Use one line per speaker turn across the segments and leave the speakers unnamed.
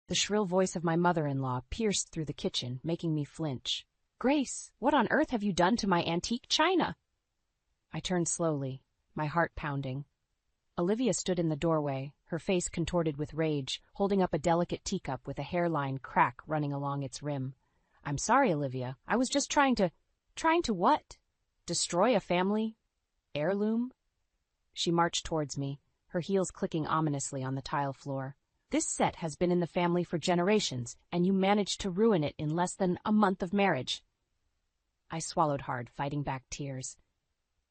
The shrill voice of my mother-in-law pierced through the kitchen, making me flinch. "Grace, what on earth have you done to my antique china?" I turned slowly, my heart pounding. Olivia stood in the doorway, her face contorted with rage, holding up a delicate teacup with a hairline crack running along its rim. "I'm sorry, Olivia. I was just trying to—" "Trying to what? Destroy a family heirloom?" She marched towards me, her heels clicking ominously on the tile floor. "This set has been in the family for generations, and you managed to ruin it in less than a month of marriage." I swallowed hard, fighting back tears.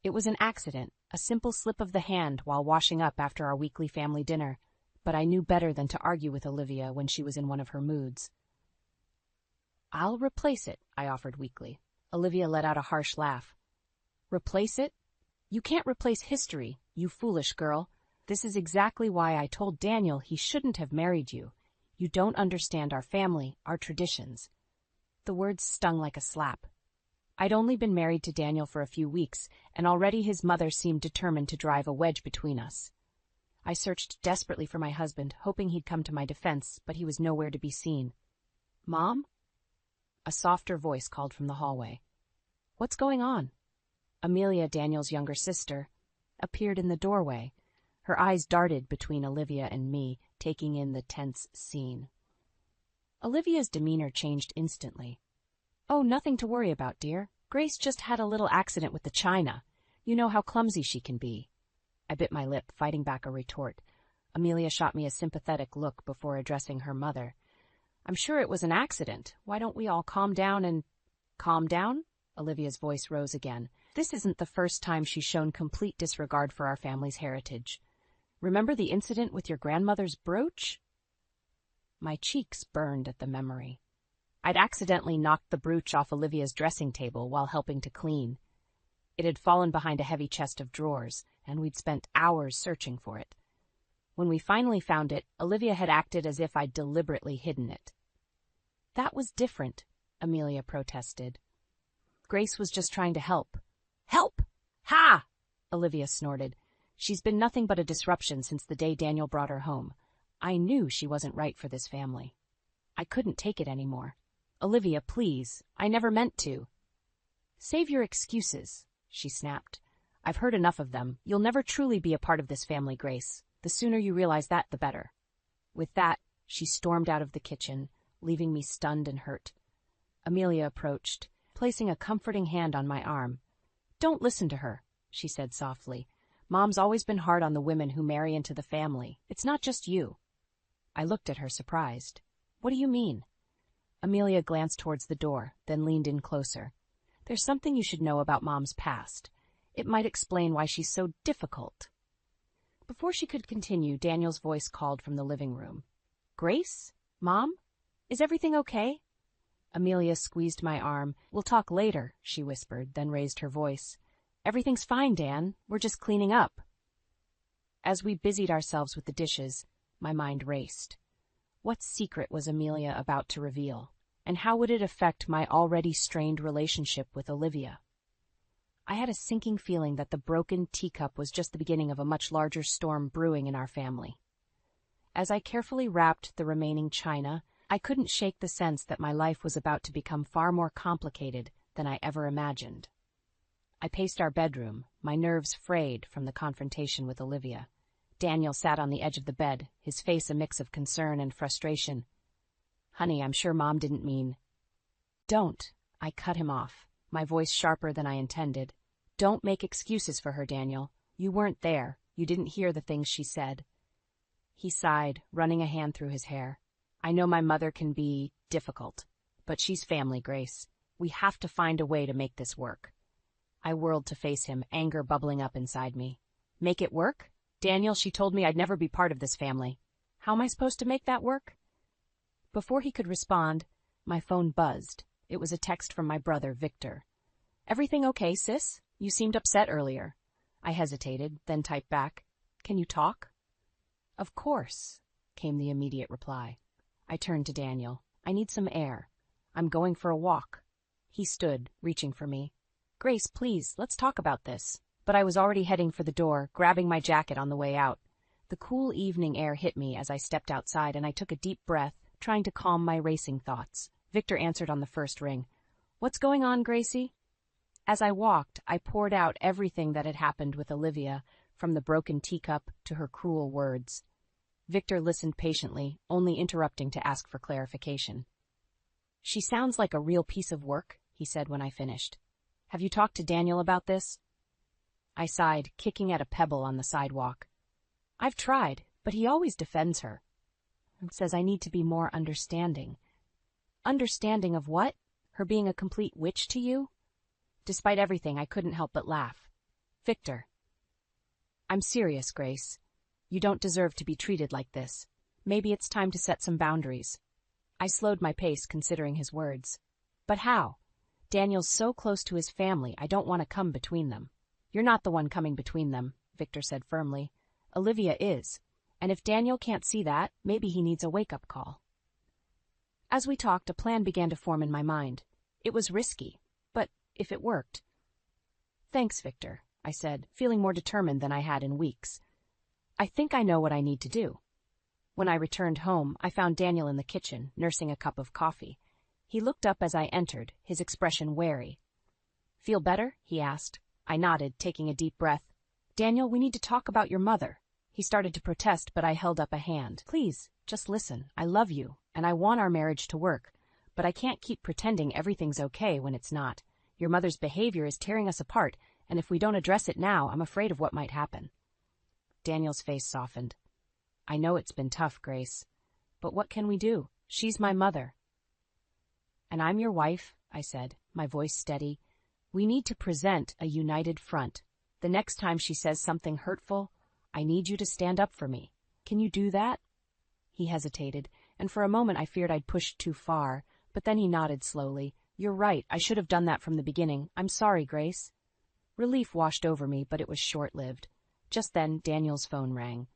It was an accident, a simple slip of the hand while washing up after our weekly family dinner, but I knew better than to argue with Olivia when she was in one of her moods. "I'll replace it," I offered weakly. Olivia let out a harsh laugh. "Replace it? You can't replace history, you foolish girl. This is exactly why I told Daniel he shouldn't have married you. You don't understand our family, our traditions." The words stung like a slap. I'd only been married to Daniel for a few weeks, and already his mother seemed determined to drive a wedge between us. I searched desperately for my husband, hoping he'd come to my defense, but he was nowhere to be seen. "Mom?" A softer voice called from the hallway. "What's going on?" Amelia, Daniel's younger sister, appeared in the doorway. Her eyes darted between Olivia and me, taking in the tense scene. Olivia's demeanor changed instantly. "Oh, nothing to worry about, dear. Grace just had a little accident with the china. You know how clumsy she can be." I bit my lip, fighting back a retort. Amelia shot me a sympathetic look before addressing her mother. "I'm sure it was an accident. Why don't we all calm down and—" "Calm down?" Olivia's voice rose again. "This isn't the first time she's shown complete disregard for our family's heritage. Remember the incident with your grandmother's brooch?" My cheeks burned at the memory. I'd accidentally knocked the brooch off Olivia's dressing table while helping to clean. It had fallen behind a heavy chest of drawers, and we'd spent hours searching for it. When we finally found it, Olivia had acted as if I'd deliberately hidden it. "That was different," Amelia protested. "Grace was just trying to help." "Help? Ha!" Olivia snorted. "She's been nothing but a disruption since the day Daniel brought her home. I knew she wasn't right for this family." I couldn't take it anymore. "Olivia, please. I never meant to." "Save your excuses," she snapped. "I've heard enough of them. You'll never truly be a part of this family, Grace. The sooner you realize that, the better." With that, she stormed out of the kitchen, leaving me stunned and hurt. Amelia approached, placing a comforting hand on my arm. "Don't listen to her," she said softly. "Mom's always been hard on the women who marry into the family. It's not just you." I looked at her, surprised. "What do you mean?" Amelia glanced towards the door, then leaned in closer. "There's something you should know about Mom's past. It might explain why she's so difficult." Before she could continue, Daniel's voice called from the living room. "Grace? Mom? Is everything okay?" Amelia squeezed my arm. "We'll talk later," she whispered, then raised her voice. "Everything's fine, Dan. We're just cleaning up." As we busied ourselves with the dishes, my mind raced. What secret was Amelia about to reveal, and how would it affect my already strained relationship with Olivia? I had a sinking feeling that the broken teacup was just the beginning of a much larger storm brewing in our family. As I carefully wrapped the remaining china, I couldn't shake the sense that my life was about to become far more complicated than I ever imagined. I paced our bedroom, my nerves frayed from the confrontation with Olivia. Daniel sat on the edge of the bed, his face a mix of concern and frustration. "Honey, I'm sure Mom didn't mean—" "Don't," I cut him off, my voice sharper than I intended. "Don't make excuses for her, Daniel. You weren't there. You didn't hear the things she said." He sighed, running a hand through his hair. "I know my mother can be difficult, but she's family, Grace. We have to find a way to make this work." I whirled to face him, anger bubbling up inside me. "Make it work? Daniel, she told me I'd never be part of this family. How am I supposed to make that work?" Before he could respond, my phone buzzed. It was a text from my brother, Victor. "Everything okay, sis? You seemed upset earlier." I hesitated, then typed back, "Can you talk?" "Of course," came the immediate reply. I turned to Daniel. "I need some air. I'm going for a walk." He stood, reaching for me. "Grace, please, let's talk about this." But I was already heading for the door, grabbing my jacket on the way out. The cool evening air hit me as I stepped outside, and I took a deep breath, trying to calm my racing thoughts. Victor answered on the first ring. "What's going on, Gracie?" As I walked, I poured out everything that had happened with Olivia, from the broken teacup to her cruel words. Victor listened patiently, only interrupting to ask for clarification. "She sounds like a real piece of work," he said when I finished. "Have you talked to Daniel about this?" I sighed, kicking at a pebble on the sidewalk. "I've tried, but he always defends her. Says I need to be more understanding." "Understanding of what? Her being a complete witch to you?" Despite everything, I couldn't help but laugh. "Victor." "I'm serious, Grace. You don't deserve to be treated like this. Maybe it's time to set some boundaries." I slowed my pace, considering his words. "But how? Daniel's so close to his family, I don't want to come between them." "You're not the one coming between them," Victor said firmly. "Olivia is. And if Daniel can't see that, maybe he needs a wake-up call." As we talked, a plan began to form in my mind. It was risky, but if it worked... "Thanks, Victor," I said, feeling more determined than I had in weeks. "I think I know what I need to do." When I returned home, I found Daniel in the kitchen, nursing a cup of coffee. He looked up as I entered, his expression wary. "Feel better?" he asked. I nodded, taking a deep breath. "Daniel, we need to talk about your mother." He started to protest, but I held up a hand. "Please, just listen. I love you, and I want our marriage to work, but I can't keep pretending everything's okay when it's not. Your mother's behavior is tearing us apart, and if we don't address it now, I'm afraid of what might happen." Daniel's face softened. "I know it's been tough, Grace, but what can we do? She's my mother." "And I'm your wife," I said, my voice steady. "We need to present a united front. The next time she says something hurtful, I need you to stand up for me. Can you do that?" He hesitated, and for a moment I feared I'd pushed too far, but then he nodded slowly. "You're right, I should have done that from the beginning. I'm sorry, Grace." Relief washed over me, but it was short-lived. Just then, Daniel's phone rang.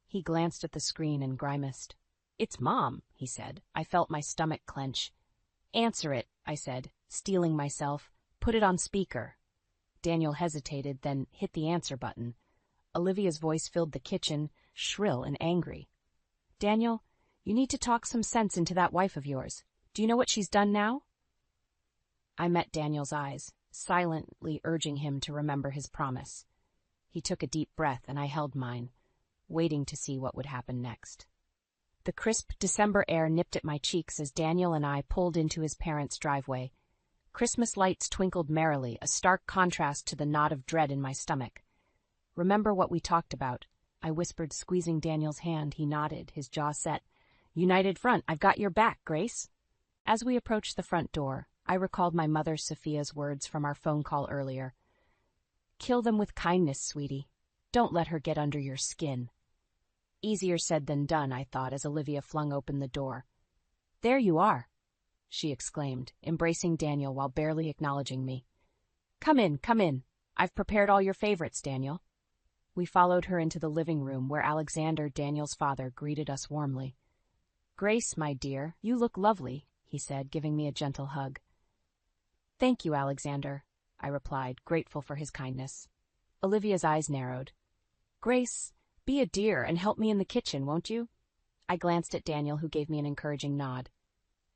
He glanced at the screen and grimaced. "It's Mom," he said. I felt my stomach clench. "Answer it," I said, steeling myself. "Put it on speaker." Daniel hesitated, then hit the answer button. Olivia's voice filled the kitchen, shrill and angry. "Daniel, you need to talk some sense into that wife of yours. Do you know what she's done now?" I met Daniel's eyes, silently urging him to remember his promise. He took a deep breath, and I held mine, waiting to see what would happen next. The crisp December air nipped at my cheeks as Daniel and I pulled into his parents' driveway. Christmas lights twinkled merrily, a stark contrast to the knot of dread in my stomach. "Remember what we talked about," I whispered, squeezing Daniel's hand. He nodded, his jaw set. "United front, I've got your back, Grace." As we approached the front door, I recalled my mother Sophia's words from our phone call earlier. "Kill them with kindness, sweetie. Don't let her get under your skin." Easier said than done, I thought, as Olivia flung open the door. "There you are," she exclaimed, embracing Daniel while barely acknowledging me. Come in, come in. I've prepared all your favorites, Daniel." We followed her into the living room where Alexander, Daniel's father, greeted us warmly. "Grace, my dear, you look lovely," he said, giving me a gentle hug. "Thank you, Alexander," I replied, grateful for his kindness. Olivia's eyes narrowed. "Grace, be a dear and help me in the kitchen, won't you?" I glanced at Daniel, who gave me an encouraging nod.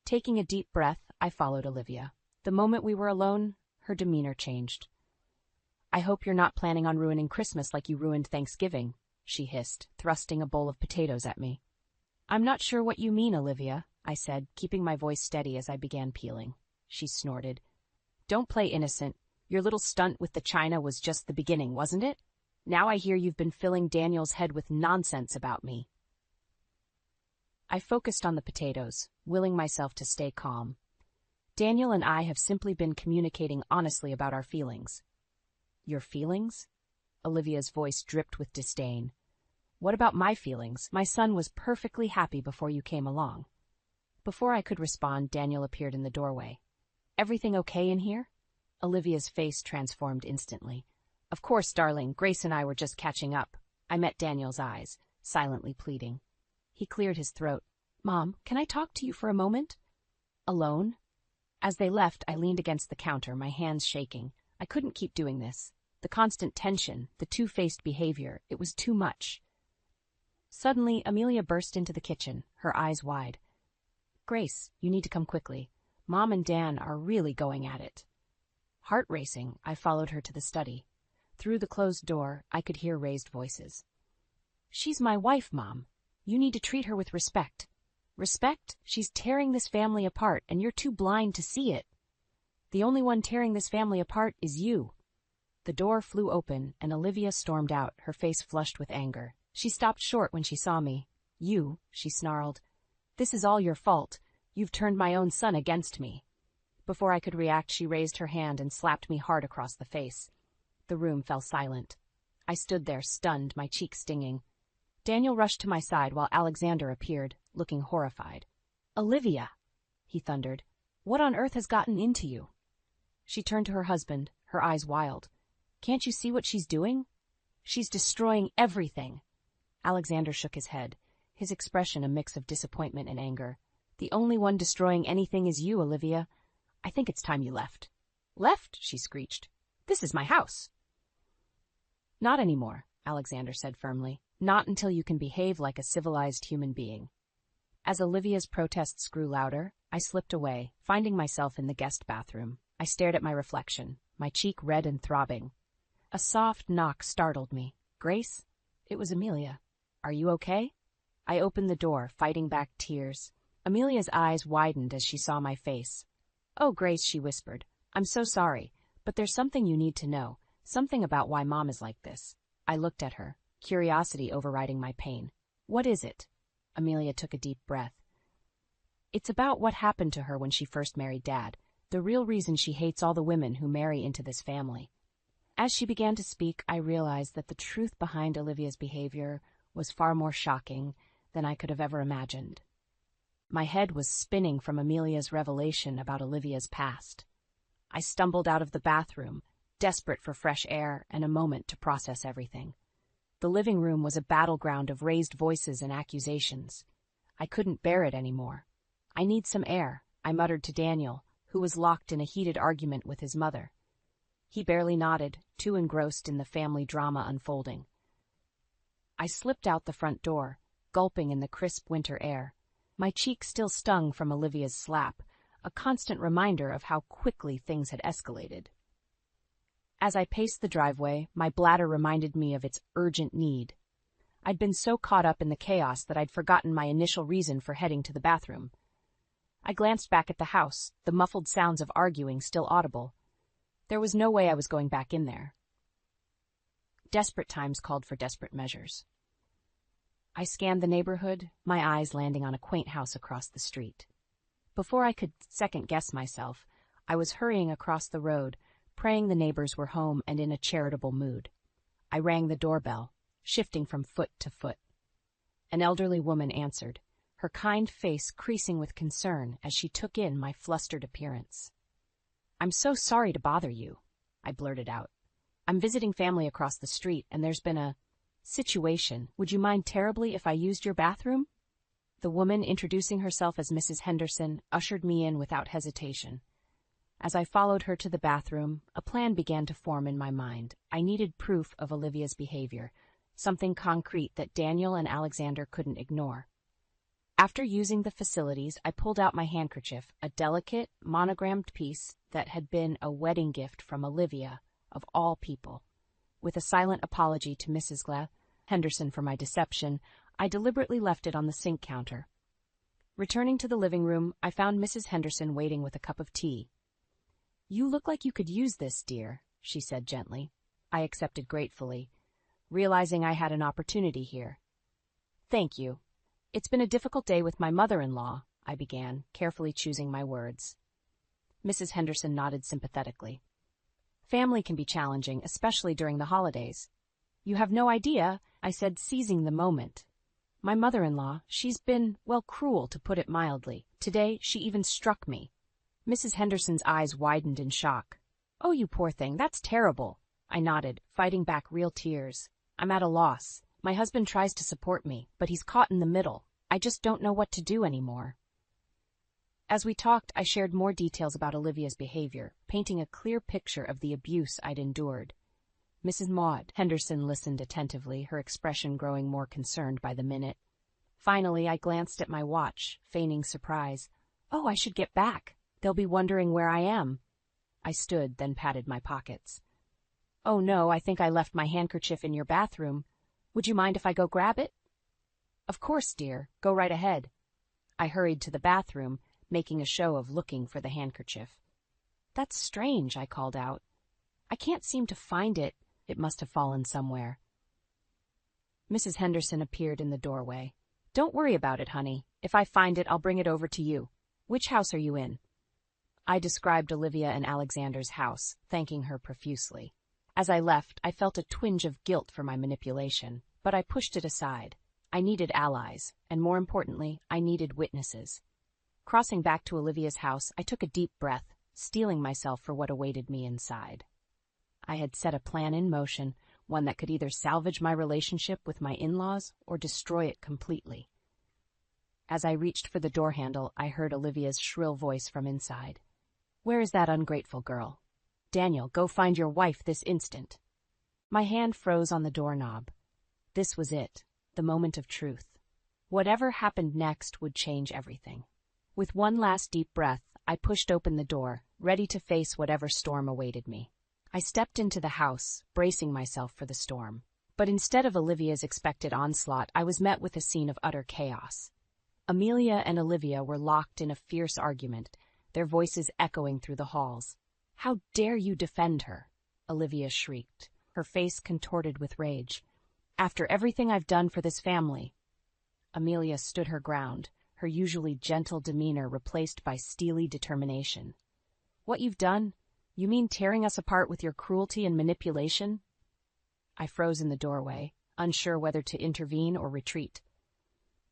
Taking a deep breath, I followed Olivia. The moment we were alone, her demeanor changed. "I hope you're not planning on ruining Christmas like you ruined Thanksgiving," she hissed, thrusting a bowl of potatoes at me. "I'm not sure what you mean, Olivia," I said, keeping my voice steady as I began peeling. She snorted. "Don't play innocent. Your little stunt with the china was just the beginning, wasn't it? Now I hear you've been filling Daniel's head with nonsense about me." I focused on the potatoes, willing myself to stay calm. Daniel and I have simply been communicating honestly about our feelings. "Your feelings?" Olivia's voice dripped with disdain. "What about my feelings? My son was perfectly happy before you came along." Before I could respond, Daniel appeared in the doorway. "Everything okay in here?" Olivia's face transformed instantly. "Of course, darling, Grace and I were just catching up." I met Daniel's eyes, silently pleading. He cleared his throat. "Mom, can I talk to you for a moment?" "Alone?" As they left, I leaned against the counter, my hands shaking. I couldn't keep doing this. The constant tension, the two-faced behavior, it was too much. Suddenly, Amelia burst into the kitchen, her eyes wide. Grace, you need to come quickly. Mom and Dan are really going at it. Heart racing, I followed her to the study. Through the closed door, I could hear raised voices. She's my wife, Mom. You need to treat her with respect. Respect? She's tearing this family apart, and you're too blind to see it. The only one tearing this family apart is you. The door flew open, and Olivia stormed out, her face flushed with anger. She stopped short when she saw me. You, she snarled. This is all your fault. You've turned my own son against me. Before I could react, she raised her hand and slapped me hard across the face. The room fell silent. I stood there, stunned, my cheek stinging. Daniel rushed to my side while Alexander appeared, looking horrified. Olivia, he thundered. What on earth has gotten into you? She turned to her husband, her eyes wild. Can't you see what she's doing? She's destroying everything. Alexander shook his head, his expression a mix of disappointment and anger. The only one destroying anything is you, Olivia. I think it's time you left. Left? She screeched. This is my house. Not anymore, Alexander said firmly. Not until you can behave like a civilized human being. As Olivia's protests grew louder, I slipped away, finding myself in the guest bathroom. I stared at my reflection, my cheek red and throbbing. A soft knock startled me. Grace? It was Amelia. Are you okay? I opened the door, fighting back tears. Amelia's eyes widened as she saw my face. Oh, Grace, she whispered. I'm so sorry, but there's something you need to know, something about why Mom is like this. I looked at her, curiosity overriding my pain. What is it? Amelia took a deep breath. It's about what happened to her when she first married Dad, the real reason she hates all the women who marry into this family. As she began to speak, I realized that the truth behind Olivia's behavior was far more shocking than I could have ever imagined. My head was spinning from Amelia's revelation about Olivia's past. I stumbled out of the bathroom, desperate for fresh air and a moment to process everything. The living room was a battleground of raised voices and accusations. I couldn't bear it anymore. I need some air, I muttered to Daniel, who was locked in a heated argument with his mother. He barely nodded, too engrossed in the family drama unfolding. I slipped out the front door, gulping in the crisp winter air. My cheek still stung from Olivia's slap, a constant reminder of how quickly things had escalated. As I paced the driveway, my bladder reminded me of its urgent need. I'd been so caught up in the chaos that I'd forgotten my initial reason for heading to the bathroom. I glanced back at the house, the muffled sounds of arguing still audible. There was no way I was going back in there. Desperate times called for desperate measures. I scanned the neighborhood, my eyes landing on a quaint house across the street. Before I could second-guess myself, I was hurrying across the road, praying the neighbors were home and in a charitable mood. I rang the doorbell, shifting from foot to foot. An elderly woman answered, her kind face creasing with concern as she took in my flustered appearance. I'm so sorry to bother you, I blurted out. I'm visiting family across the street, and there's been a situation. Would you mind terribly if I used your bathroom? The woman, introducing herself as Mrs. Henderson, ushered me in without hesitation. As I followed her to the bathroom, a plan began to form in my mind. I needed proof of Olivia's behavior, something concrete that Daniel and Alexander couldn't ignore. After using the facilities, I pulled out my handkerchief, a delicate, monogrammed piece that had been a wedding gift from Olivia, of all people. With a silent apology to Mrs. Henderson for my deception, I deliberately left it on the sink counter. Returning to the living room, I found Mrs. Henderson waiting with a cup of tea. You look like you could use this, dear, she said gently. I accepted gratefully, realizing I had an opportunity here. Thank you. It's been a difficult day with my mother-in-law, I began, carefully choosing my words. Mrs. Henderson nodded sympathetically. Family can be challenging, especially during the holidays. You have no idea, I said, seizing the moment. My mother-in-law, she's been, well, cruel, to put it mildly. Today, she even struck me. Mrs. Henderson's eyes widened in shock. Oh, you poor thing, that's terrible. I nodded, fighting back real tears. I'm at a loss. My husband tries to support me, but he's caught in the middle. I just don't know what to do anymore. As we talked, I shared more details about Olivia's behavior, painting a clear picture of the abuse I'd endured. Mrs. Maud Henderson listened attentively, her expression growing more concerned by the minute. Finally, I glanced at my watch, feigning surprise. Oh, I should get back. They'll be wondering where I am. I stood, then patted my pockets. Oh no, I think I left my handkerchief in your bathroom. Would you mind if I go grab it? Of course, dear. Go right ahead. I hurried to the bathroom, making a show of looking for the handkerchief. That's strange, I called out. I can't seem to find it. It must have fallen somewhere. Mrs. Henderson appeared in the doorway. Don't worry about it, honey. If I find it, I'll bring it over to you. Which house are you in? I described Olivia and Alexander's house, thanking her profusely. As I left, I felt a twinge of guilt for my manipulation, but I pushed it aside. I needed allies, and more importantly, I needed witnesses. Crossing back to Olivia's house, I took a deep breath, steeling myself for what awaited me inside. I had set a plan in motion, one that could either salvage my relationship with my in-laws or destroy it completely. As I reached for the door handle, I heard Olivia's shrill voice from inside. Where is that ungrateful girl? Daniel, go find your wife this instant. My hand froze on the doorknob. This was it, the moment of truth. Whatever happened next would change everything. With one last deep breath, I pushed open the door, ready to face whatever storm awaited me. I stepped into the house, bracing myself for the storm. But instead of Olivia's expected onslaught, I was met with a scene of utter chaos. Amelia and Olivia were locked in a fierce argument, their voices echoing through the halls. How dare you defend her? Olivia shrieked, her face contorted with rage. After everything I've done for this family. Amelia stood her ground, her usually gentle demeanor replaced by steely determination. What you've done? You mean tearing us apart with your cruelty and manipulation? I froze in the doorway, unsure whether to intervene or retreat.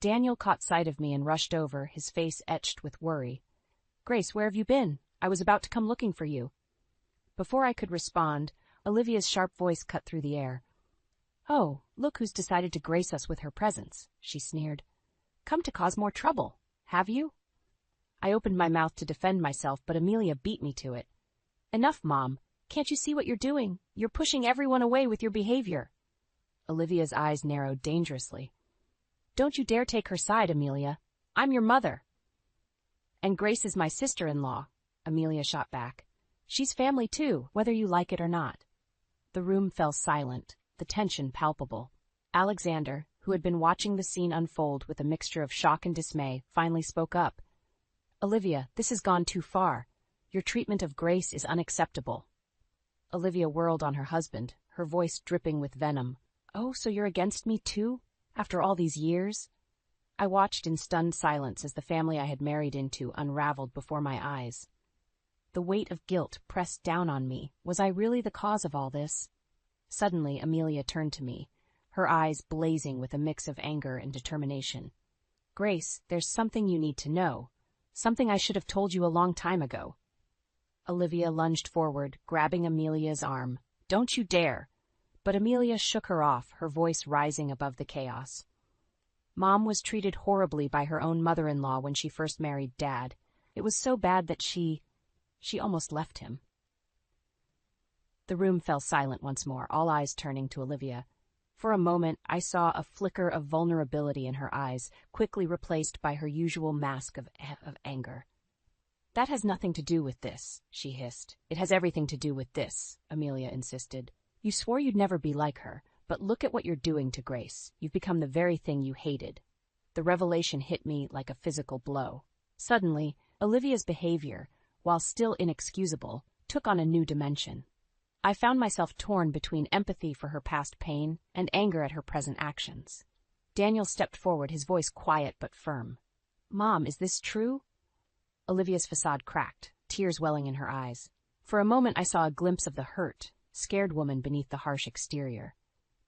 Daniel caught sight of me and rushed over, his face etched with worry. Grace, where have you been? I was about to come looking for you. Before I could respond, Olivia's sharp voice cut through the air. Oh, look who's decided to grace us with her presence, she sneered. Come to cause more trouble, have you? I opened my mouth to defend myself, but Amelia beat me to it. Enough, Mom. Can't you see what you're doing? You're pushing everyone away with your behavior. Olivia's eyes narrowed dangerously. Don't you dare take her side, Amelia. I'm your mother. And Grace is my sister-in-law, Amelia shot back. She's family too, whether you like it or not. The room fell silent, the tension palpable. Alexander, who had been watching the scene unfold with a mixture of shock and dismay, finally spoke up. Olivia, this has gone too far. Your treatment of Grace is unacceptable. Olivia whirled on her husband, her voice dripping with venom. Oh, so you're against me too? After all these years? I watched in stunned silence as the family I had married into unraveled before my eyes. The weight of guilt pressed down on me. Was I really the cause of all this? Suddenly, Amelia turned to me, her eyes blazing with a mix of anger and determination. Grace, there's something you need to know. Something I should have told you a long time ago. Olivia lunged forward, grabbing Amelia's arm. Don't you dare! But Amelia shook her off, her voice rising above the chaos. Mom was treated horribly by her own mother-in-law when she first married Dad. It was so bad that she almost left him. The room fell silent once more, all eyes turning to Olivia. For a moment, I saw a flicker of vulnerability in her eyes, quickly replaced by her usual mask of anger. That has nothing to do with this, she hissed. It has everything to do with this, Amelia insisted. You swore you'd never be like her, but look at what you're doing to Grace. You've become the very thing you hated. The revelation hit me like a physical blow. Suddenly, Olivia's behavior, while still inexcusable, took on a new dimension. I found myself torn between empathy for her past pain and anger at her present actions. Daniel stepped forward, his voice quiet but firm. Mom, is this true? Olivia's facade cracked, tears welling in her eyes. For a moment I saw a glimpse of the hurt, scared woman beneath the harsh exterior.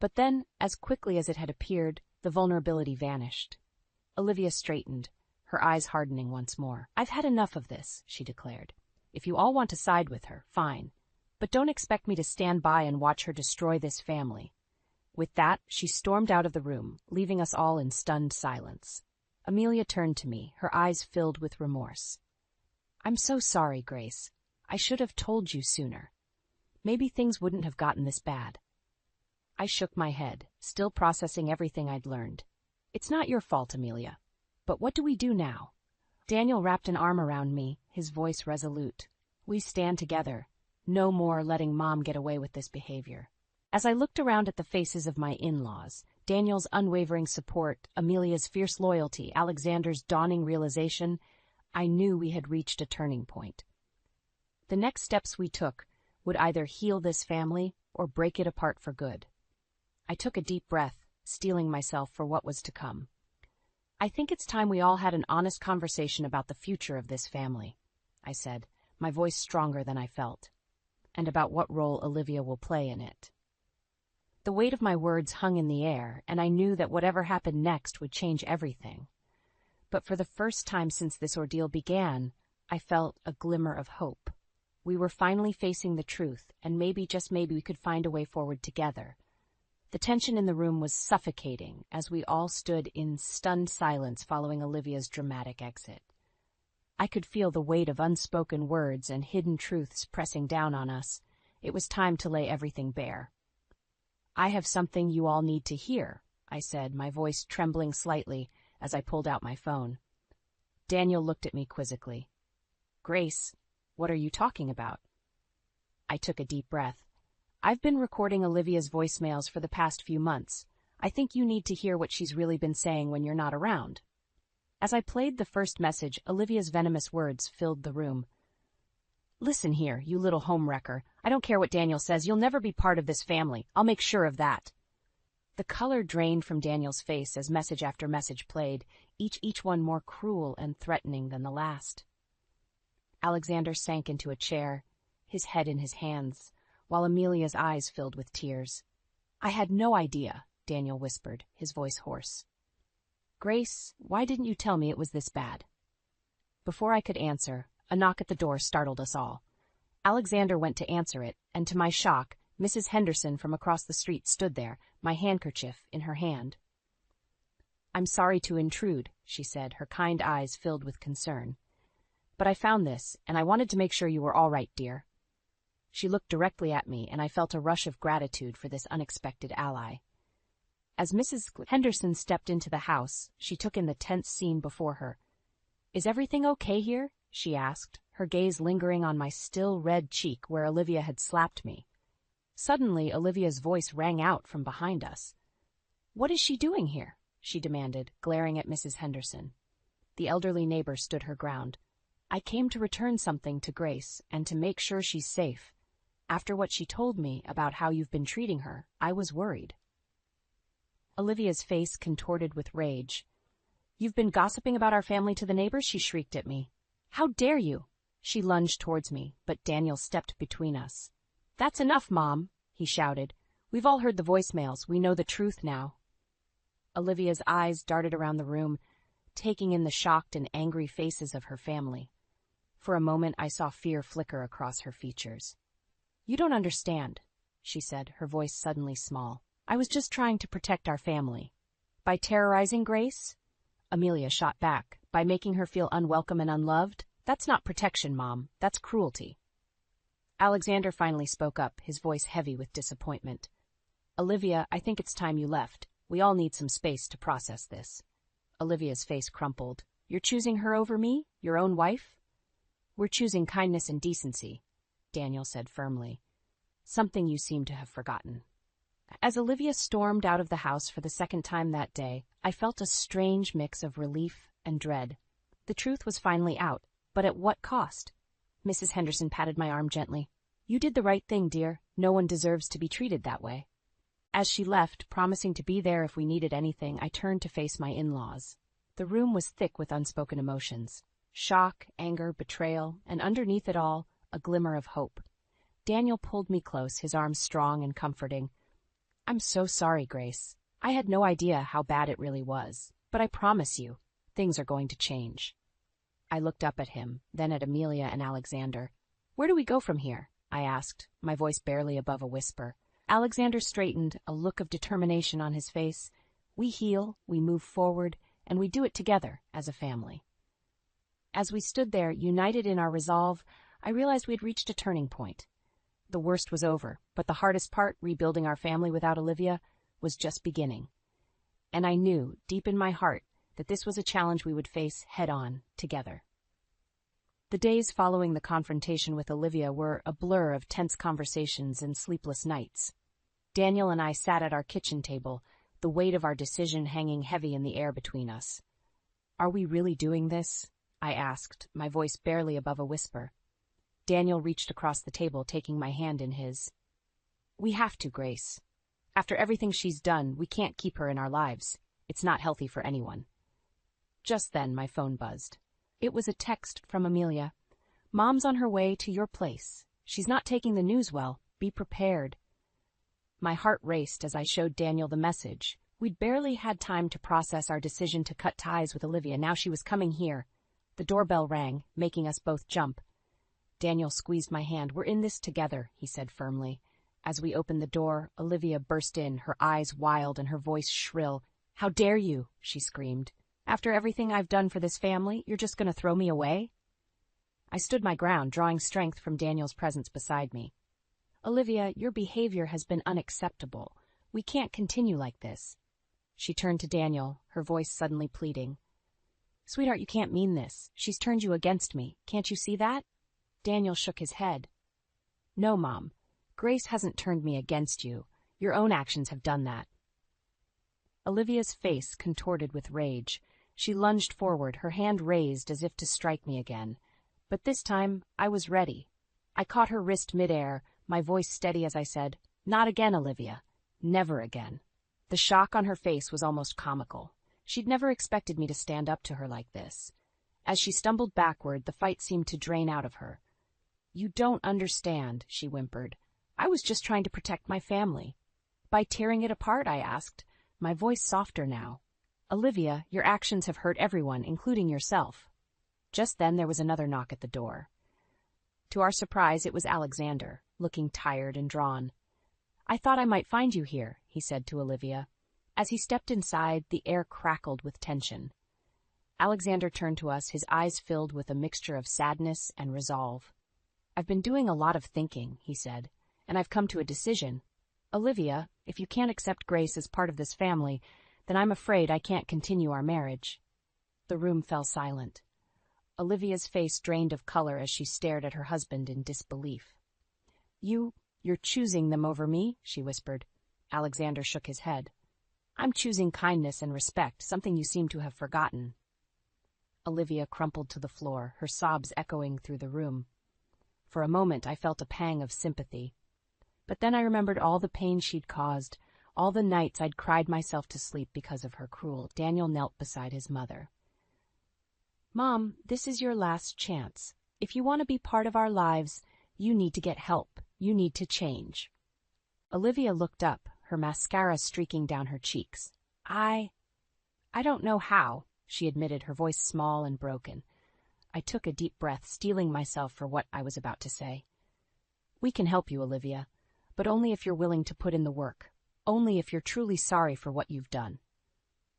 But then, as quickly as it had appeared, the vulnerability vanished. Olivia straightened, her eyes hardening once more. I've had enough of this, she declared. If you all want to side with her, fine. But don't expect me to stand by and watch her destroy this family. With that, she stormed out of the room, leaving us all in stunned silence. Amelia turned to me, her eyes filled with remorse. I'm so sorry, Grace. I should have told you sooner. Maybe things wouldn't have gotten this bad. I shook my head, still processing everything I'd learned. It's not your fault, Amelia. But what do we do now? Daniel wrapped an arm around me, his voice resolute. We stand together. No more letting Mom get away with this behavior. As I looked around at the faces of my in-laws, Daniel's unwavering support, Amelia's fierce loyalty, Alexander's dawning realization, I knew we had reached a turning point. The next steps we took would either heal this family or break it apart for good. I took a deep breath, steeling myself for what was to come. I think it's time we all had an honest conversation about the future of this family, I said, my voice stronger than I felt, and about what role Olivia will play in it. The weight of my words hung in the air, and I knew that whatever happened next would change everything. But for the first time since this ordeal began, I felt a glimmer of hope. We were finally facing the truth, and maybe, just maybe, we could find a way forward together. The tension in the room was suffocating as we all stood in stunned silence following Olivia's dramatic exit. I could feel the weight of unspoken words and hidden truths pressing down on us. It was time to lay everything bare. "I have something you all need to hear," I said, my voice trembling slightly as I pulled out my phone. Daniel looked at me quizzically. "Grace, what are you talking about?" I took a deep breath. "I've been recording Olivia's voicemails for the past few months. I think you need to hear what she's really been saying when you're not around." As I played the first message, Olivia's venomous words filled the room. "Listen here, you little homewrecker. I don't care what Daniel says. You'll never be part of this family. I'll make sure of that." The color drained from Daniel's face as message after message played, each one more cruel and threatening than the last. Alexander sank into a chair, his head in his hands, while Amelia's eyes filled with tears. "I had no idea," Daniel whispered, his voice hoarse. "Grace, why didn't you tell me it was this bad?" Before I could answer, a knock at the door startled us all. Alexander went to answer it, and to my shock, Mrs. Henderson from across the street stood there, my handkerchief in her hand. "I'm sorry to intrude," she said, her kind eyes filled with concern. "But I found this, and I wanted to make sure you were all right, dear." She looked directly at me, and I felt a rush of gratitude for this unexpected ally. As Mrs. Henderson stepped into the house, she took in the tense scene before her. "Is everything okay here?" she asked, her gaze lingering on my still red cheek where Olivia had slapped me. Suddenly, Olivia's voice rang out from behind us. "What is she doing here?" she demanded, glaring at Mrs. Henderson. The elderly neighbor stood her ground. "I came to return something to Grace and to make sure she's safe. After what she told me about how you've been treating her, I was worried." Olivia's face contorted with rage. "You've been gossiping about our family to the neighbors?" she shrieked at me. "How dare you?" She lunged towards me, but Daniel stepped between us. "That's enough, Mom," he shouted. "We've all heard the voicemails. We know the truth now." Olivia's eyes darted around the room, taking in the shocked and angry faces of her family. For a moment, I saw fear flicker across her features. "You don't understand," she said, her voice suddenly small. "I was just trying to protect our family." "By terrorizing Grace?" Amelia shot back. "By making her feel unwelcome and unloved? That's not protection, Mom. That's cruelty." Alexander finally spoke up, his voice heavy with disappointment. "Olivia, I think it's time you left. We all need some space to process this." Olivia's face crumpled. "You're choosing her over me? Your own wife?" "We're choosing kindness and decency," Daniel said firmly. "Something you seem to have forgotten." As Olivia stormed out of the house for the second time that day, I felt a strange mix of relief and dread. The truth was finally out, but at what cost? Mrs. Henderson patted my arm gently. "You did the right thing, dear. No one deserves to be treated that way." As she left, promising to be there if we needed anything, I turned to face my in-laws. The room was thick with unspoken emotions. Shock, anger, betrayal, and underneath it all, a glimmer of hope. Daniel pulled me close, his arms strong and comforting. "I'm so sorry, Grace. I had no idea how bad it really was. But I promise you, things are going to change." I looked up at him, then at Amelia and Alexander. "Where do we go from here?" I asked, my voice barely above a whisper. Alexander straightened, a look of determination on his face. "We heal, we move forward, and we do it together as a family." As we stood there, united in our resolve, I realized we had reached a turning point. The worst was over, but the hardest part, rebuilding our family without Olivia, was just beginning. And I knew, deep in my heart, that this was a challenge we would face head-on, together. The days following the confrontation with Olivia were a blur of tense conversations and sleepless nights. Daniel and I sat at our kitchen table, the weight of our decision hanging heavy in the air between us. "Are we really doing this?" I asked, my voice barely above a whisper. Daniel reached across the table, taking my hand in his. "We have to, Grace. After everything she's done, we can't keep her in our lives. It's not healthy for anyone." Just then, my phone buzzed. It was a text from Amelia. "Mom's on her way to your place. She's not taking the news well. Be prepared." My heart raced as I showed Daniel the message. We'd barely had time to process our decision to cut ties with Olivia. Now she was coming here. The doorbell rang, making us both jump. Daniel squeezed my hand. "We're in this together," he said firmly. As we opened the door, Olivia burst in, her eyes wild and her voice shrill. "How dare you?" she screamed. "After everything I've done for this family, you're just going to throw me away?" I stood my ground, drawing strength from Daniel's presence beside me. "Olivia, your behavior has been unacceptable. We can't continue like this." She turned to Daniel, her voice suddenly pleading. "Sweetheart, you can't mean this. She's turned you against me. Can't you see that?" Daniel shook his head. "No, Mom. Grace hasn't turned me against you. Your own actions have done that." Olivia's face contorted with rage. She lunged forward, her hand raised as if to strike me again. But this time, I was ready. I caught her wrist midair, my voice steady as I said, "Not again, Olivia. Never again." The shock on her face was almost comical. She'd never expected me to stand up to her like this. As she stumbled backward, the fight seemed to drain out of her. "You don't understand," she whimpered. "I was just trying to protect my family." "By tearing it apart?" I asked, my voice softer now. "Olivia, your actions have hurt everyone, including yourself." Just then there was another knock at the door. To our surprise, it was Alexander, looking tired and drawn. "I thought I might find you here," he said to Olivia. As he stepped inside, the air crackled with tension. Alexander turned to us, his eyes filled with a mixture of sadness and resolve. "I've been doing a lot of thinking," he said, "and I've come to a decision. Olivia, if you can't accept Grace as part of this family, then I'm afraid I can't continue our marriage." The room fell silent. Olivia's face drained of color as she stared at her husband in disbelief. You're choosing them over me?" she whispered. Alexander shook his head. "I'm choosing kindness and respect, something you seem to have forgotten." Olivia crumpled to the floor, her sobs echoing through the room. For a moment I felt a pang of sympathy. But then I remembered all the pain she'd caused, all the nights I'd cried myself to sleep because of her cruel. Daniel knelt beside his mother. "Mom, this is your last chance. If you want to be part of our lives, you need to get help. You need to change." Olivia looked up, her mascara streaking down her cheeks. I don't know how," she admitted, her voice small and broken. I took a deep breath, steeling myself for what I was about to say. "We can help you, Olivia, but only if you're willing to put in the work. Only if you're truly sorry for what you've done."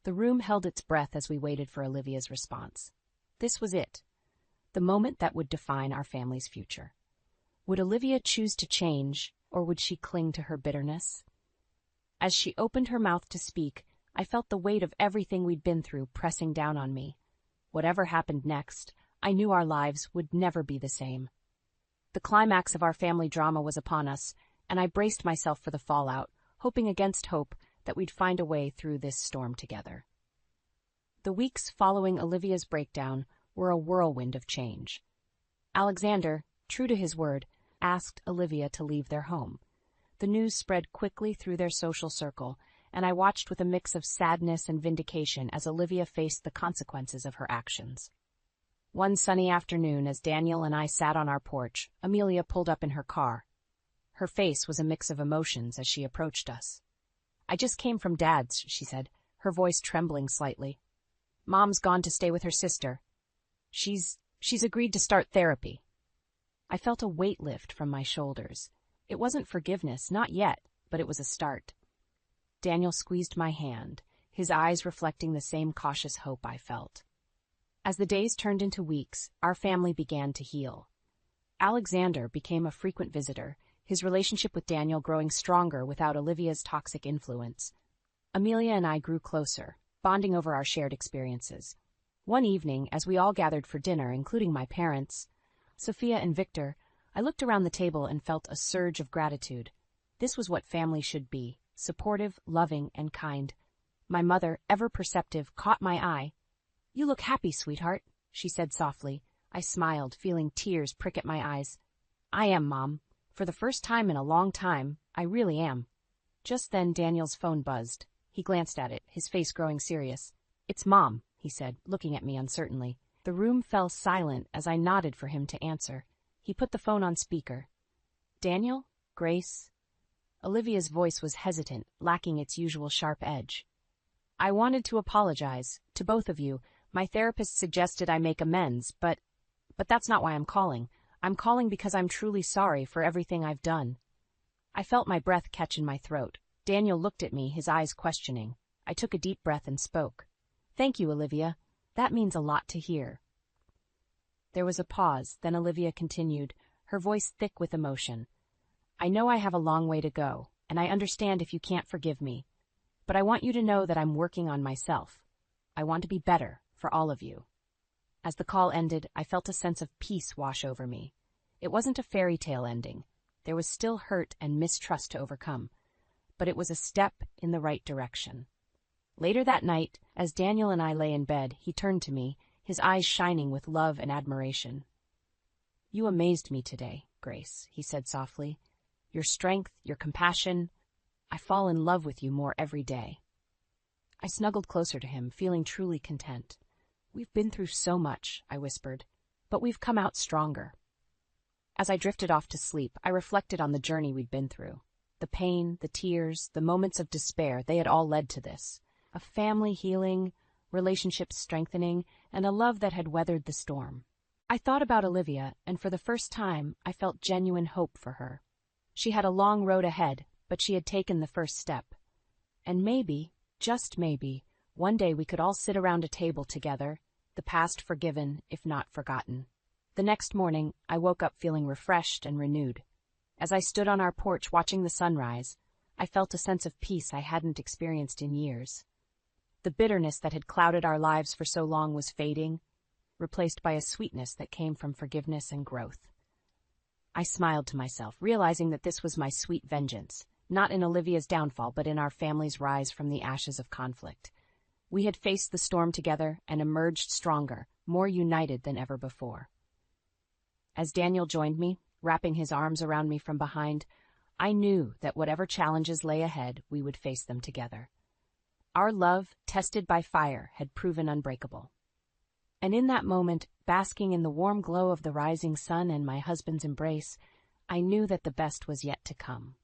The room held its breath as we waited for Olivia's response. This was it, the moment that would define our family's future. Would Olivia choose to change, or would she cling to her bitterness? As she opened her mouth to speak, I felt the weight of everything we'd been through pressing down on me. Whatever happened next, I knew our lives would never be the same. The climax of our family drama was upon us, and I braced myself for the fallout, hoping against hope that we'd find a way through this storm together. The weeks following Olivia's breakdown were a whirlwind of change. Alexander, true to his word, asked Olivia to leave their home. The news spread quickly through their social circle, and I watched with a mix of sadness and vindication as Olivia faced the consequences of her actions. One sunny afternoon, as Daniel and I sat on our porch, Amelia pulled up in her car. Her face was a mix of emotions as she approached us. "I just came from Dad's," she said, her voice trembling slightly. "Mom's gone to stay with her sister. She's agreed to start therapy." I felt a weight lift from my shoulders. It wasn't forgiveness, not yet, but it was a start. Daniel squeezed my hand, his eyes reflecting the same cautious hope I felt. As the days turned into weeks, our family began to heal. Alexander became a frequent visitor, his relationship with Daniel growing stronger without Olivia's toxic influence. Amelia and I grew closer, bonding over our shared experiences. One evening, as we all gathered for dinner, including my parents, Sophia and Victor, I looked around the table and felt a surge of gratitude. This was what family should be: supportive, loving, and kind. My mother, ever perceptive, caught my eye. "You look happy, sweetheart," she said softly. I smiled, feeling tears prick at my eyes. "I am, Mom. For the first time in a long time, I really am." Just then Daniel's phone buzzed. He glanced at it, his face growing serious. "It's Mom," he said, looking at me uncertainly. The room fell silent as I nodded for him to answer. He put the phone on speaker. "Daniel? Grace?" Olivia's voice was hesitant, lacking its usual sharp edge. "I wanted to apologize, to both of you. My therapist suggested I make amends, but that's not why I'm calling. I'm calling because I'm truly sorry for everything I've done." I felt my breath catch in my throat. Daniel looked at me, his eyes questioning. I took a deep breath and spoke. "Thank you, Olivia. That means a lot to hear." There was a pause, then Olivia continued, her voice thick with emotion. "I know I have a long way to go, and I understand if you can't forgive me. But I want you to know that I'm working on myself. I want to be better for all of you." As the call ended, I felt a sense of peace wash over me. It wasn't a fairy tale ending. There was still hurt and mistrust to overcome, but it was a step in the right direction. Later that night, as Daniel and I lay in bed, he turned to me, his eyes shining with love and admiration. "You amazed me today, Grace," he said softly. "Your strength, your compassion. I fall in love with you more every day." I snuggled closer to him, feeling truly content. "We've been through so much," I whispered, "but we've come out stronger." As I drifted off to sleep, I reflected on the journey we'd been through. The pain, the tears, the moments of despair, they had all led to this. A family healing, relationships strengthening, and a love that had weathered the storm. I thought about Olivia, and for the first time, I felt genuine hope for her. She had a long road ahead, but she had taken the first step. And maybe, just maybe, one day we could all sit around a table together, the past forgiven, if not forgotten. The next morning, I woke up feeling refreshed and renewed. As I stood on our porch watching the sunrise, I felt a sense of peace I hadn't experienced in years. The bitterness that had clouded our lives for so long was fading, replaced by a sweetness that came from forgiveness and growth. I smiled to myself, realizing that this was my sweet vengeance, not in Olivia's downfall, but in our family's rise from the ashes of conflict. We had faced the storm together and emerged stronger, more united than ever before. As Daniel joined me, wrapping his arms around me from behind, I knew that whatever challenges lay ahead, we would face them together. Our love, tested by fire, had proven unbreakable. And in that moment, basking in the warm glow of the rising sun and my husband's embrace, I knew that the best was yet to come.